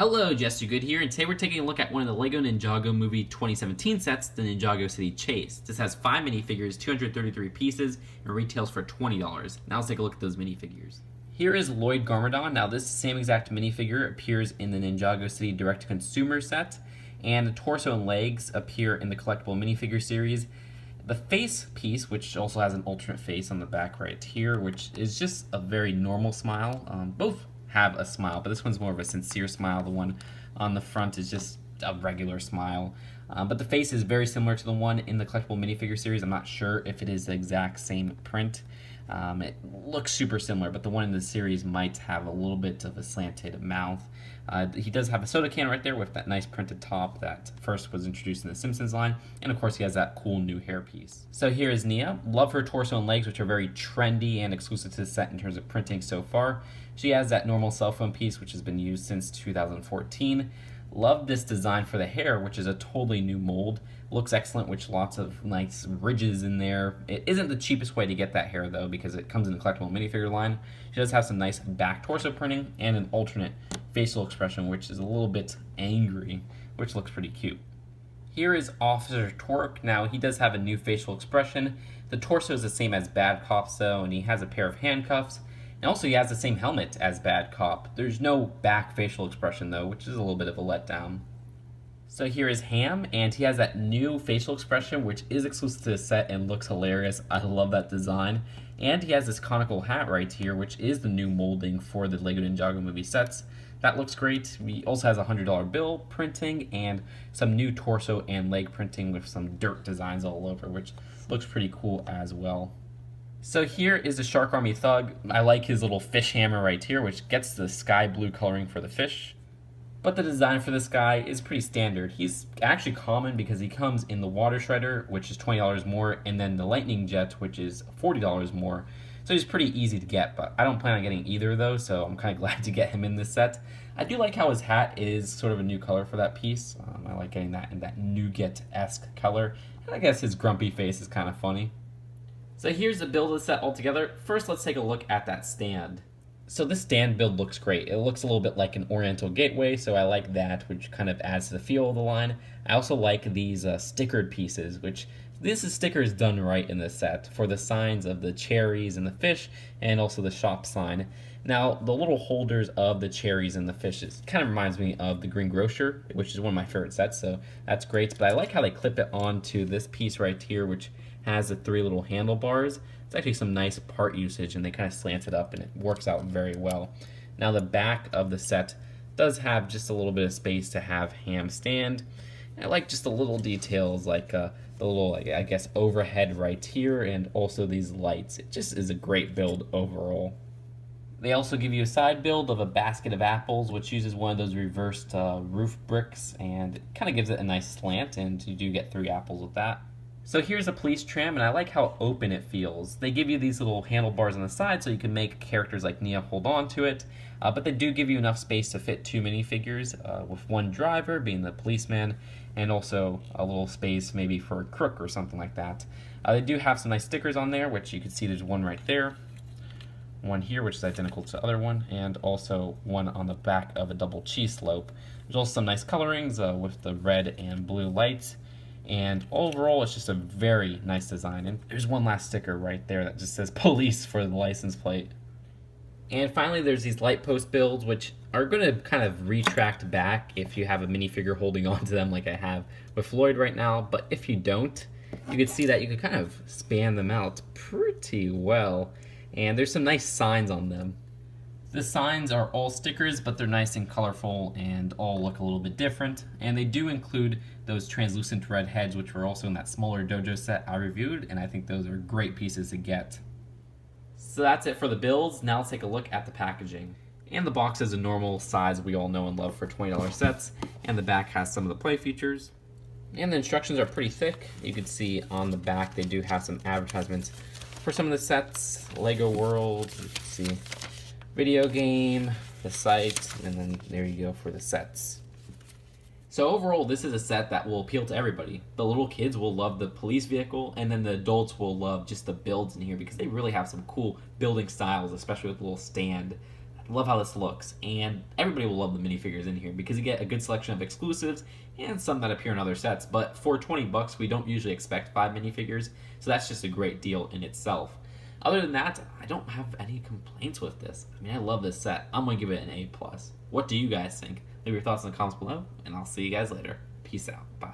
Hello, Jester Good here, and today we're taking a look at one of the LEGO Ninjago movie 2017 sets, the Ninjago City Chase. This has 5 minifigures, 233 pieces, and retails for $20. Now let's take a look at those minifigures. Here is Lloyd Garmadon. Now this same exact minifigure appears in the Ninjago City direct-to-consumer set, and the torso and legs appear in the collectible minifigure series. The face piece, which also has an alternate face on the back right here, which is just a very normal smile. Both have a smile, but this one's more of a sincere smile. The one on the front is just a regular smile. But the face is very similar to the one in the collectible minifigure series. I'm not sure if it is the exact same print. It looks super similar, but the one in the series might have a little bit of a slanted mouth. He does have a soda can right there with that nice printed top that first was introduced in the Simpsons line, and of course he has that cool new hairpiece. So here is Nia. Love her torso and legs, which are very trendy and exclusive to the set in terms of printing so far. She has that normal cell phone piece, which has been used since 2014. Love this design for the hair, which is a totally new mold. Looks excellent with lots of nice ridges in there. It isn't the cheapest way to get that hair though, because it comes in the collectible minifigure line. She does have some nice back torso printing and an alternate facial expression, which is a little bit angry, which looks pretty cute. Here is Officer Torque. Now he does have a new facial expression. The torso is the same as Bad Cop though, and he has a pair of handcuffs. And also he has the same helmet as Bad Cop. There's no back facial expression though, which is a little bit of a letdown. So here is Ham, and he has that new facial expression, which is exclusive to the set and looks hilarious. I love that design. And he has this conical hat right here, which is the new molding for the LEGO Ninjago movie sets. That looks great. He also has a $100 bill printing and some new torso and leg printing with some dirt designs all over, which looks pretty cool as well. So here is the Shark Army Thug. I like his little fish hammer right here, which gets the sky blue coloring for the fish. But the design for this guy is pretty standard. He's actually common because he comes in the Water Shredder, which is $20 more, and then the Lightning Jet, which is $40 more. So he's pretty easy to get, but I don't plan on getting either of those, so I'm kind of glad to get him in this set. I do like how his hat is sort of a new color for that piece. I like getting that in that nougat-esque color. And I guess his grumpy face is kind of funny. So here's the build of the set altogether. First, let's take a look at that stand. So this stand build looks great. It looks a little bit like an Oriental gateway, so I like that, which kind of adds to the feel of the line. I also like these stickered pieces, which this is stickers done right in this set for the signs of the cherries and the fish, and also the shop sign. Now, the little holders of the cherries and the fishes kind of reminds me of the Green Grocer, which is one of my favorite sets, so that's great. But I like how they clip it onto this piece right here, which has the 3 little handlebars. It's actually some nice part usage, and they kind of slant it up, and it works out very well. Now the back of the set does have just a little bit of space to have Ham stand. And I like just the little details, like the little, I guess, overhead right here, and also these lights. It just is a great build overall. They also give you a side build of a basket of apples, which uses one of those reversed roof bricks, and it kind of gives it a nice slant, and you do get 3 apples with that. So here's a police tram, and I like how open it feels. They give you these little handlebars on the side so you can make characters like Nia hold on to it, but they do give you enough space to fit 2 minifigures, with one driver being the policeman, and also a little space maybe for a crook or something like that. They do have some nice stickers on there, which you can see there's one right there, one here, which is identical to the other one, and also one on the back of a double cheese slope. There's also some nice colorings with the red and blue lights. And overall, it's just a very nice design. And there's one last sticker right there that just says police for the license plate. And finally, there's these light post builds, which are going to kind of retract back if you have a minifigure holding on to them like I have with Lloyd right now. But if you don't, you can see that you can kind of span them out pretty well. And there's some nice signs on them. The signs are all stickers, but they're nice and colorful and all look a little bit different. And they do include those translucent red heads, which were also in that smaller dojo set I reviewed, and I think those are great pieces to get. So that's it for the builds. Now let's take a look at the packaging. And the box is a normal size we all know and love for $20 sets, and the back has some of the play features. And the instructions are pretty thick. You can see on the back they do have some advertisements for some of the sets. Lego World, you can see video game, the site, and then there you go for the sets. So overall, this is a set that will appeal to everybody. The little kids will love the police vehicle, and then the adults will love just the builds in here because they really have some cool building styles, especially with the little stand. I love how this looks, and everybody will love the minifigures in here because you get a good selection of exclusives and some that appear in other sets. But for $20, we don't usually expect 5 minifigures, so that's just a great deal in itself. Other than that, I don't have any complaints with this. I mean, I love this set. I'm going to give it an A+. What do you guys think? Leave your thoughts in the comments below, and I'll see you guys later. Peace out. Bye.